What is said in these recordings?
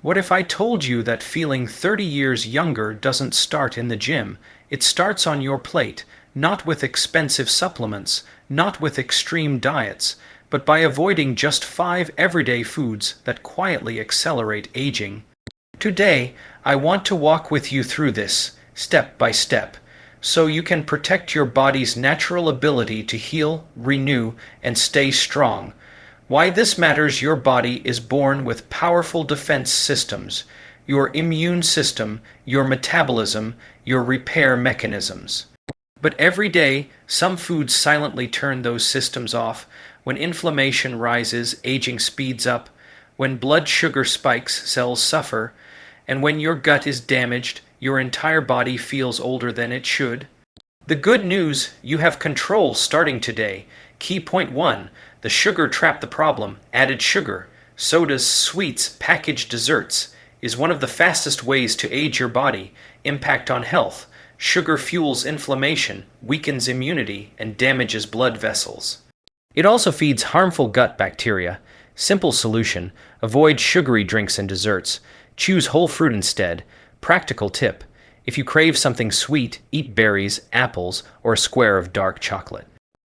What if I told you that feeling 30 years younger doesn't start in the gym? It starts on your plate, not with expensive supplements, not with extreme diets, but by avoiding just 5 everyday foods that quietly accelerate aging. Today, I want to walk with you through this, step by step, so you can protect your body's natural ability to heal, renew, and stay strong. Why this matters: your body is born with powerful defense systems, your immune system, your metabolism, your repair mechanisms. But every day, some foods silently turn those systems off. When inflammation rises, aging speeds up. When blood sugar spikes, cells suffer. And when your gut is damaged, your entire body feels older than it should. The good news: you have control starting today. Key point 1. The sugar trap. The problem: added sugar, sodas, sweets, packaged desserts, is one of the fastest ways to age your body. Impact on health: sugar fuels inflammation, weakens immunity, and damages blood vessels. It also feeds harmful gut bacteria. Simple solution: avoid sugary drinks and desserts. Choose whole fruit instead. Practical tip: if you crave something sweet, eat berries, apples, or a square of dark chocolate.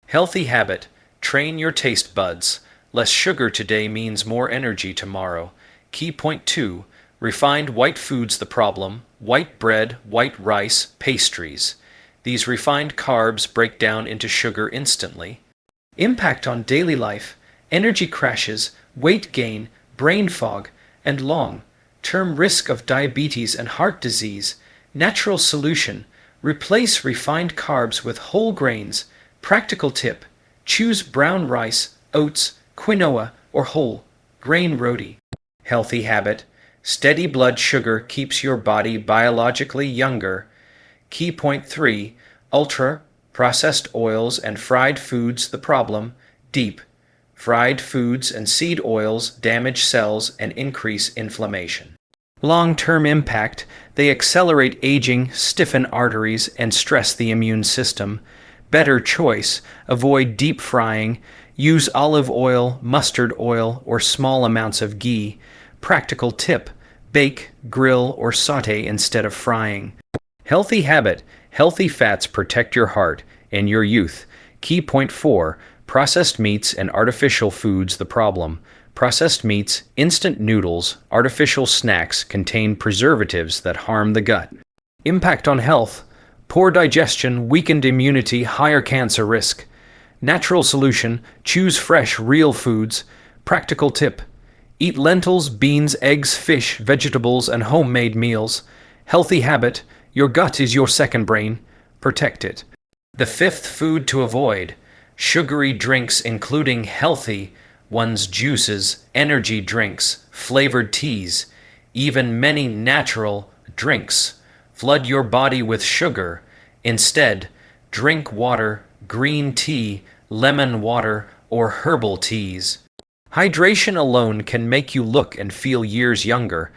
Healthy habit: train your taste buds. Less sugar today means more energy tomorrow. Key point 2. Refined white foods. The problem: white bread, white rice, pastries. These refined carbs break down into sugar instantly. Impact on daily life: energy crashes, weight gain, brain fog, and long-term risk of diabetes and heart disease. Natural solution: replace refined carbs with whole grains. Practical tip: choose brown rice, oats, quinoa, or whole grain roti. Healthy habit: steady blood sugar keeps your body biologically younger. Key point 3. Ultra-processed oils and fried foods. The problem: deep fried foods and seed oils damage cells and increase inflammation. Long-term impact: they accelerate aging, stiffen arteries, and stress the immune system. Better choice: avoid deep frying. Use olive oil, mustard oil, or small amounts of ghee. Practical tip: bake, grill, or saute instead of frying. Healthy habit: healthy fats protect your heart and your youth. Key point 4. Processed meats and artificial foods. The problem: processed meats, instant noodles, artificial snacks contain preservatives that harm the gut. Impact on health: poor digestion, weakened immunity, higher cancer risk. Natural solution: choose fresh, real foods. Practical tip: eat lentils, beans, eggs, fish, vegetables, and homemade meals. Healthy habit: your gut is your second brain. Protect it. The 5th food to avoid: sugary drinks, including healthy ones, juices, energy drinks, flavored teas, even many natural drinks. Flood your body with sugar. Instead, drink water, green tea, lemon water, or herbal teas. Hydration alone can make you look and feel years younger.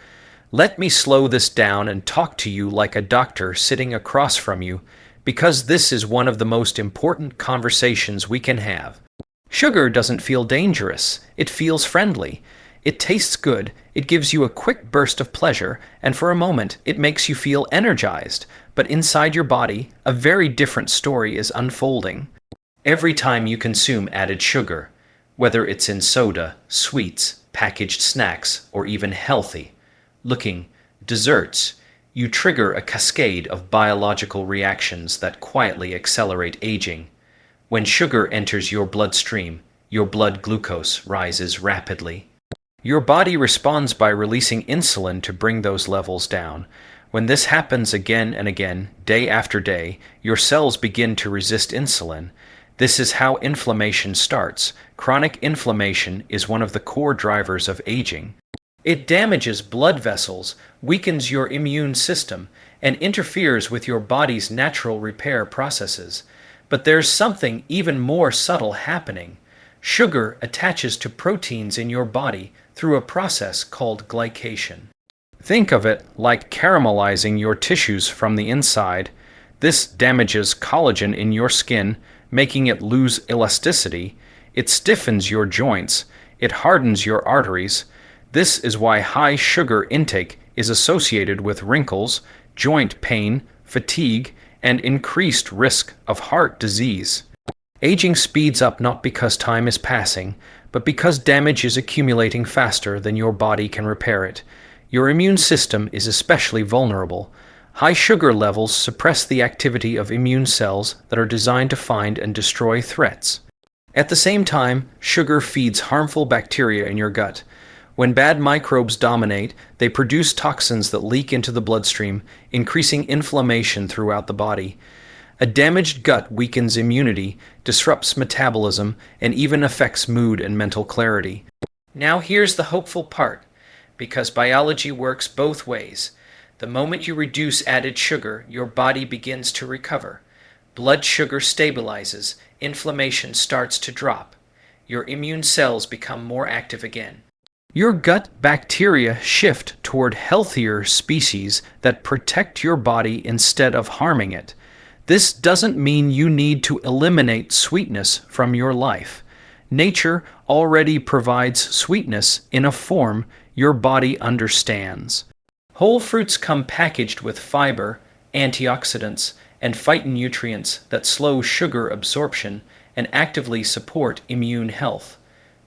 Let me slow this down and talk to you like a doctor sitting across from you, because this is one of the most important conversations we can have. Sugar doesn't feel dangerous. It feels friendly. It tastes good, it gives you a quick burst of pleasure, and for a moment it makes you feel energized. But inside your body, a very different story is unfolding. Every time you consume added sugar, whether it's in soda, sweets, packaged snacks, or even healthy-looking desserts, you trigger a cascade of biological reactions that quietly accelerate aging. When sugar enters your bloodstream, your blood glucose rises rapidly. Your body responds by releasing insulin to bring those levels down. When this happens again and again, day after day, your cells begin to resist insulin. This is how inflammation starts. Chronic inflammation is one of the core drivers of aging. It damages blood vessels, weakens your immune system, and interferes with your body's natural repair processes. But there's something even more subtle happening. Sugar attaches to proteins in your body through a process called glycation. Think of it like caramelizing your tissues from the inside. This damages collagen in your skin, making it lose elasticity. It stiffens your joints. It hardens your arteries. This is why high sugar intake is associated with wrinkles, joint pain, fatigue, and increased risk of heart disease. Aging speeds up not because time is passing, but because damage is accumulating faster than your body can repair it. Your immune system is especially vulnerable. High sugar levels suppress the activity of immune cells that are designed to find and destroy threats. At the same time, sugar feeds harmful bacteria in your gut. When bad microbes dominate, they produce toxins that leak into the bloodstream, increasing inflammation throughout the body. A damaged gut weakens immunity, disrupts metabolism, and even affects mood and mental clarity. Now here's the hopeful part, because biology works both ways. The moment you reduce added sugar, your body begins to recover. Blood sugar stabilizes, inflammation starts to drop. Your immune cells become more active again. Your gut bacteria shift toward healthier species that protect your body instead of harming it. This doesn't mean you need to eliminate sweetness from your life. Nature already provides sweetness in a form your body understands. Whole fruits come packaged with fiber, antioxidants, and phytonutrients that slow sugar absorption and actively support immune health.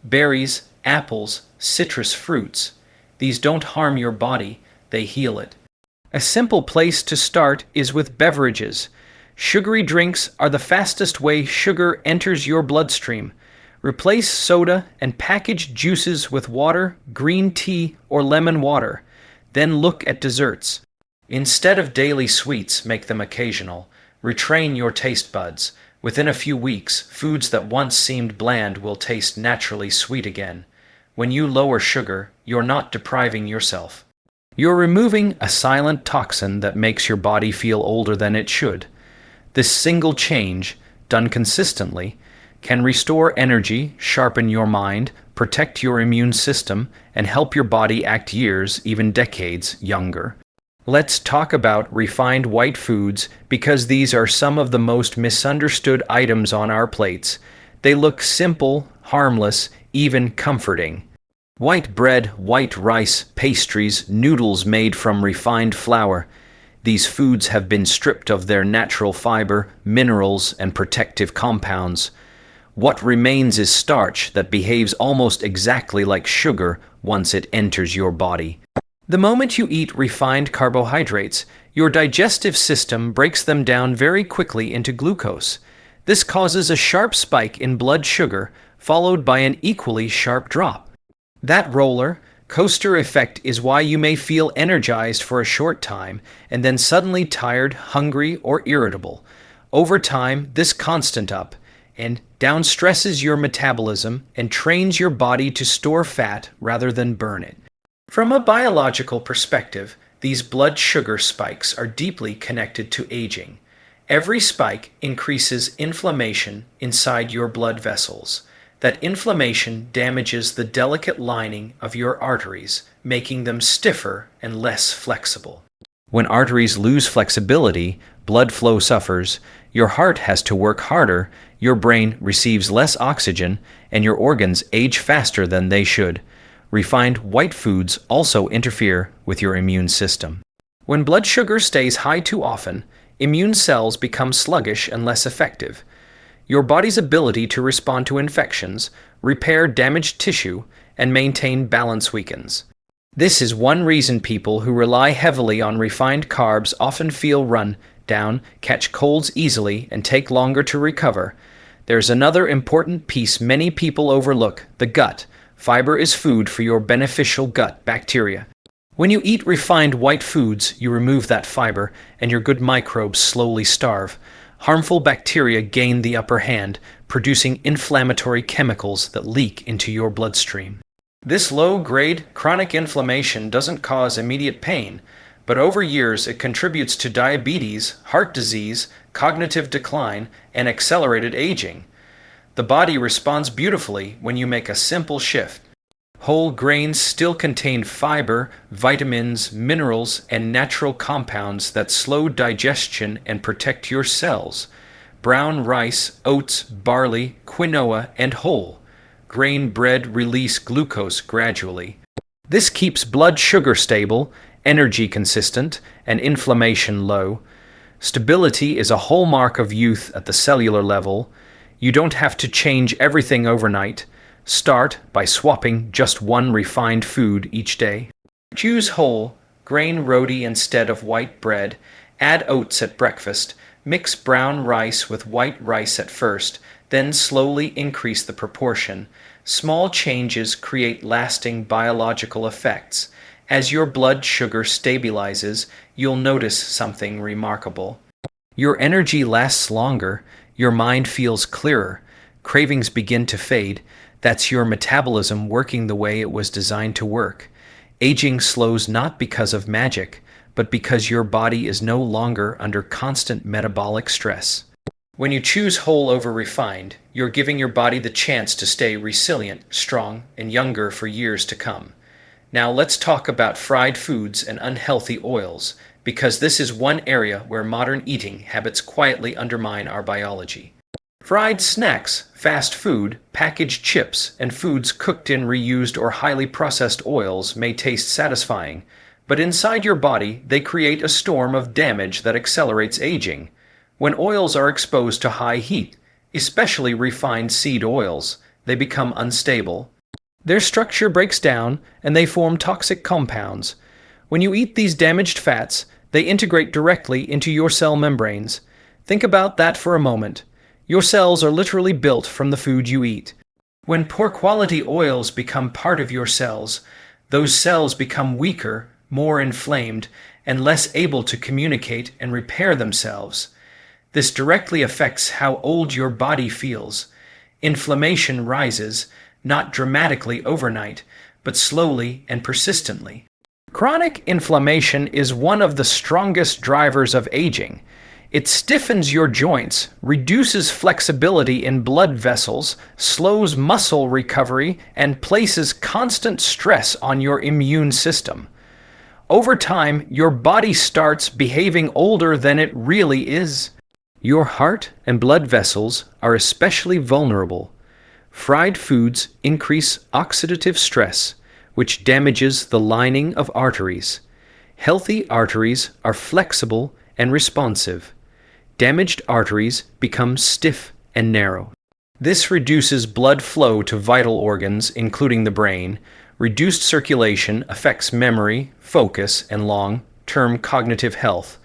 Berries, apples, citrus fruits. These don't harm your body, they heal it. A simple place to start is with beverages. Sugary drinks are the fastest way sugar enters your bloodstream. Replace soda and packaged juices with water, green tea, or lemon water. Then look at desserts. Instead of daily sweets, make them occasional. Retrain your taste buds. Within a few weeks, foods that once seemed bland will taste naturally sweet again. When you lower sugar, you're not depriving yourself. You're removing a silent toxin that makes your body feel older than it should. This single change, done consistently, can restore energy, sharpen your mind, protect your immune system, and help your body act years, even decades, younger. Let's talk about refined white foods because these are some of the most misunderstood items on our plates. They look simple, harmless, even comforting. White bread, white rice, pastries, noodles made from refined flour. These foods have been stripped of their natural fiber, minerals, and protective compounds. What remains is starch that behaves almost exactly like sugar once it enters your body. The moment you eat refined carbohydrates, your digestive system breaks them down very quickly into glucose. This causes a sharp spike in blood sugar, followed by an equally sharp drop. That roller coaster effect is why you may feel energized for a short time and then suddenly tired, hungry, or irritable. Over time, this constant up and down stresses your metabolism and trains your body to store fat rather than burn it. From a biological perspective, these blood sugar spikes are deeply connected to aging. Every spike increases inflammation inside your blood vessels. That inflammation damages the delicate lining of your arteries, making them stiffer and less flexible. When arteries lose flexibility, blood flow suffers, your heart has to work harder, your brain receives less oxygen, and your organs age faster than they should. Refined white foods also interfere with your immune system. When blood sugar stays high too often, immune cells become sluggish and less effective. Your body's ability to respond to infections, repair damaged tissue, and maintain balance weakens. This is one reason people who rely heavily on refined carbs often feel run down, catch colds easily, and take longer to recover. There's another important piece many people overlook: the gut. Fiber is food for your beneficial gut bacteria. When you eat refined white foods, you remove that fiber, and your good microbes slowly starve. Harmful bacteria gain the upper hand, producing inflammatory chemicals that leak into your bloodstream. This low-grade chronic inflammation doesn't cause immediate pain, but over years it contributes to diabetes, heart disease, cognitive decline, and accelerated aging. The body responds beautifully when you make a simple shift. Whole grains still contain fiber, vitamins, minerals, and natural compounds that slow digestion and protect your cells. Brown rice, oats, barley, quinoa, and whole grain bread release glucose gradually. This keeps blood sugar stable, energy consistent, and inflammation low. Stability is a hallmark of youth at the cellular level. You don't have to change everything overnight. Start by swapping just one refined food each day. Choose whole, grain roti instead of white bread. Add oats at breakfast. Mix brown rice with white rice at first, then slowly increase the proportion. Small changes create lasting biological effects. As your blood sugar stabilizes, you'll notice something remarkable. Your energy lasts longer, your mind feels clearer, cravings begin to fade. That's your metabolism working the way it was designed to work. Aging slows not because of magic, but because your body is no longer under constant metabolic stress. When you choose whole over refined, you're giving your body the chance to stay resilient, strong, and younger for years to come. Now let's talk about fried foods and unhealthy oils, because this is one area where modern eating habits quietly undermine our biology. Fried snacks, fast food, packaged chips, and foods cooked in reused or highly processed oils may taste satisfying, but inside your body they create a storm of damage that accelerates aging. When oils are exposed to high heat, especially refined seed oils, they become unstable. Their structure breaks down and they form toxic compounds. When you eat these damaged fats, they integrate directly into your cell membranes. Think about that for a moment. Your cells are literally built from the food you eat. When poor quality oils become part of your cells, those cells become weaker, more inflamed, and less able to communicate and repair themselves. This directly affects how old your body feels. Inflammation rises, not dramatically overnight, but slowly and persistently. Chronic inflammation is one of the strongest drivers of aging. It stiffens your joints, reduces flexibility in blood vessels, slows muscle recovery, and places constant stress on your immune system. Over time, your body starts behaving older than it really is. Your heart and blood vessels are especially vulnerable. Fried foods increase oxidative stress, which damages the lining of arteries. Healthy arteries are flexible and responsive. Damaged arteries become stiff and narrow. This reduces blood flow to vital organs, including the brain. Reduced circulation affects memory, focus, and long-term cognitive health.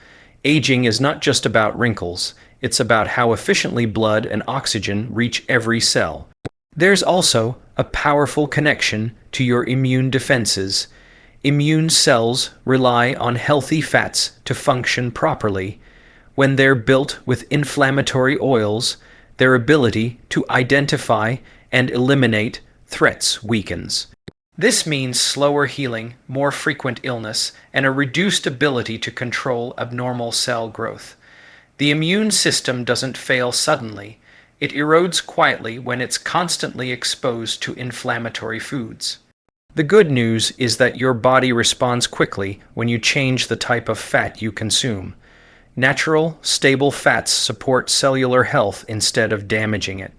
Aging is not just about wrinkles, it's about how efficiently blood and oxygen reach every cell. There's also a powerful connection to your immune defenses. Immune cells rely on healthy fats to function properly. When they're built with inflammatory oils, their ability to identify and eliminate threats weakens. This means slower healing, more frequent illness, and a reduced ability to control abnormal cell growth. The immune system doesn't fail suddenly. It erodes quietly when it's constantly exposed to inflammatory foods. The good news is that your body responds quickly when you change the type of fat you consume. Natural, stable fats support cellular health instead of damaging it.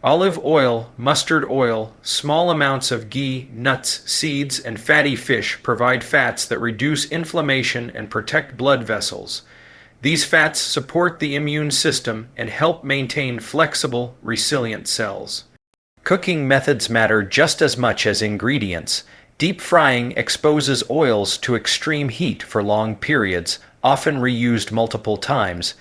Olive oil, mustard oil, small amounts of ghee, nuts, seeds, and fatty fish provide fats that reduce inflammation and protect blood vessels. These fats support the immune system and help maintain flexible, resilient cells. Cooking methods matter just as much as ingredients. Deep frying exposes oils to extreme heat for long periods, often reused multiple times.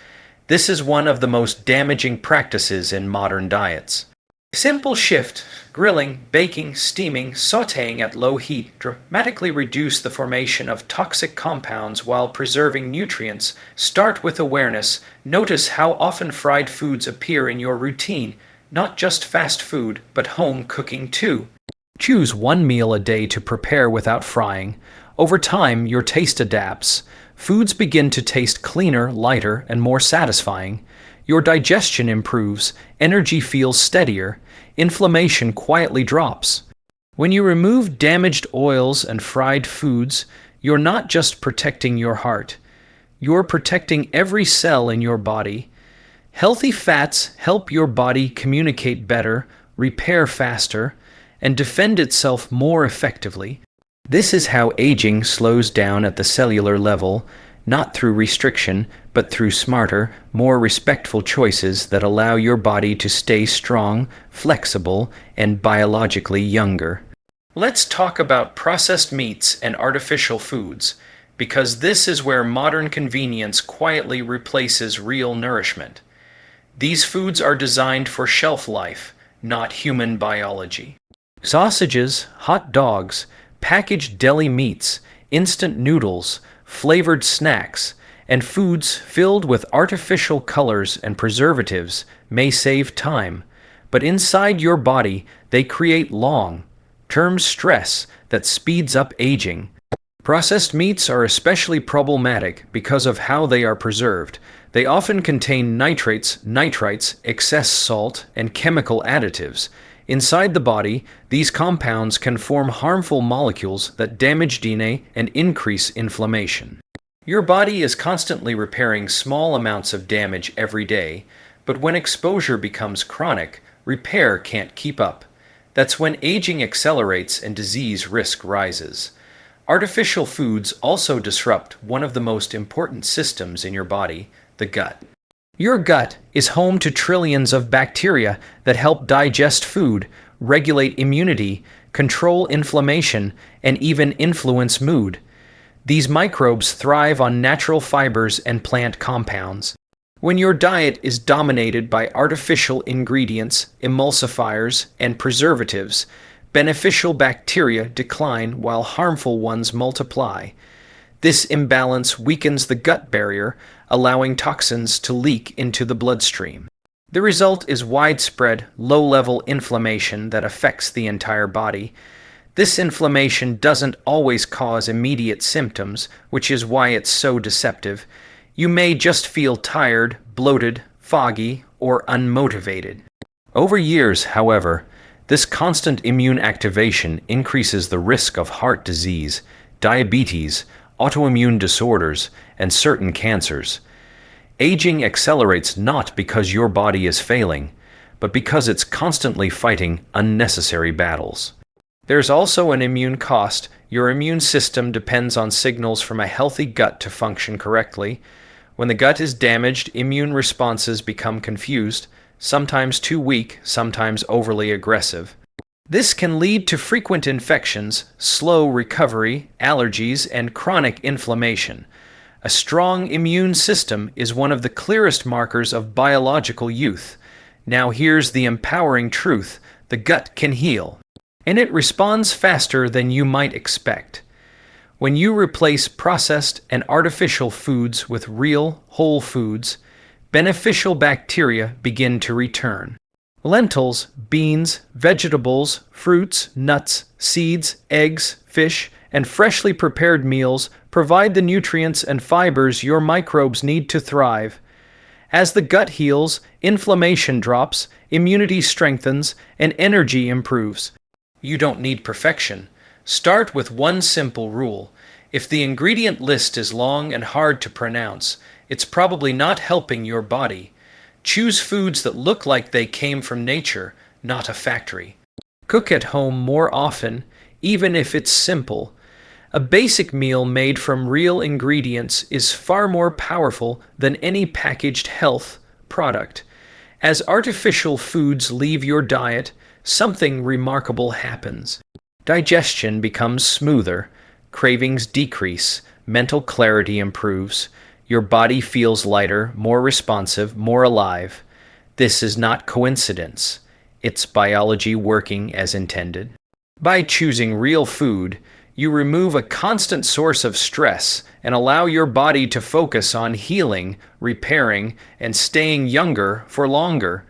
This is one of the most damaging practices in modern diets. Simple shift, grilling, baking, steaming, sautéing at low heat dramatically reduce the formation of toxic compounds while preserving nutrients. Start with awareness. Notice how often fried foods appear in your routine, not just fast food, but home cooking too. Choose one meal a day to prepare without frying. Over time, your taste adapts. Foods begin to taste cleaner, lighter, and more satisfying. Your digestion improves, energy feels steadier, inflammation quietly drops. When you remove damaged oils and fried foods, you're not just protecting your heart. You're protecting every cell in your body. Healthy fats help your body communicate better, repair faster, and defend itself more effectively. This is how aging slows down at the cellular level, not through restriction, but through smarter, more respectful choices that allow your body to stay strong, flexible, and biologically younger. Let's talk about processed meats and artificial foods, because this is where modern convenience quietly replaces real nourishment. These foods are designed for shelf life, not human biology. Sausages, hot dogs, packaged deli meats, instant noodles, flavored snacks, and foods filled with artificial colors and preservatives may save time, but inside your body they create long-term stress that speeds up aging. Processed meats are especially problematic because of how they are preserved. They often contain nitrates, nitrites, excess salt, and chemical additives. Inside the body, these compounds can form harmful molecules that damage DNA and increase inflammation. Your body is constantly repairing small amounts of damage every day, but when exposure becomes chronic, repair can't keep up. That's when aging accelerates and disease risk rises. Artificial foods also disrupt one of the most important systems in your body, the gut. Your gut is home to trillions of bacteria that help digest food, regulate immunity, control inflammation, and even influence mood. These microbes thrive on natural fibers and plant compounds. When your diet is dominated by artificial ingredients, emulsifiers, and preservatives, beneficial bacteria decline while harmful ones multiply. This imbalance weakens the gut barrier, allowing toxins to leak into the bloodstream. The result is widespread, low-level inflammation that affects the entire body. This inflammation doesn't always cause immediate symptoms, which is why it's so deceptive. You may just feel tired, bloated, foggy, or unmotivated. Over years, however, this constant immune activation increases the risk of heart disease, diabetes, autoimmune disorders, and certain cancers. Aging accelerates not because your body is failing, but because it's constantly fighting unnecessary battles. There's also an immune cost. Your immune system depends on signals from a healthy gut to function correctly. When the gut is damaged, immune responses become confused, sometimes too weak, sometimes overly aggressive. This can lead to frequent infections, slow recovery, allergies, and chronic inflammation. A strong immune system is one of the clearest markers of biological youth. Now here's the empowering truth: the gut can heal, and it responds faster than you might expect. When you replace processed and artificial foods with real, whole foods, beneficial bacteria begin to return. Lentils, beans, vegetables, fruits, nuts, seeds, eggs, fish, and freshly prepared meals provide the nutrients and fibers your microbes need to thrive. As the gut heals, inflammation drops, immunity strengthens, and energy improves. You don't need perfection. Start with one simple rule. If the ingredient list is long and hard to pronounce, it's probably not helping your body. Choose foods that look like they came from nature, not a factory. Cook at home more often, even if it's simple. A basic meal made from real ingredients is far more powerful than any packaged health product. As artificial foods leave your diet, something remarkable happens. Digestion becomes smoother, cravings decrease, mental clarity improves, your body feels lighter, more responsive, more alive. This is not coincidence. It's biology working as intended. By choosing real food, you remove a constant source of stress and allow your body to focus on healing, repairing, and staying younger for longer.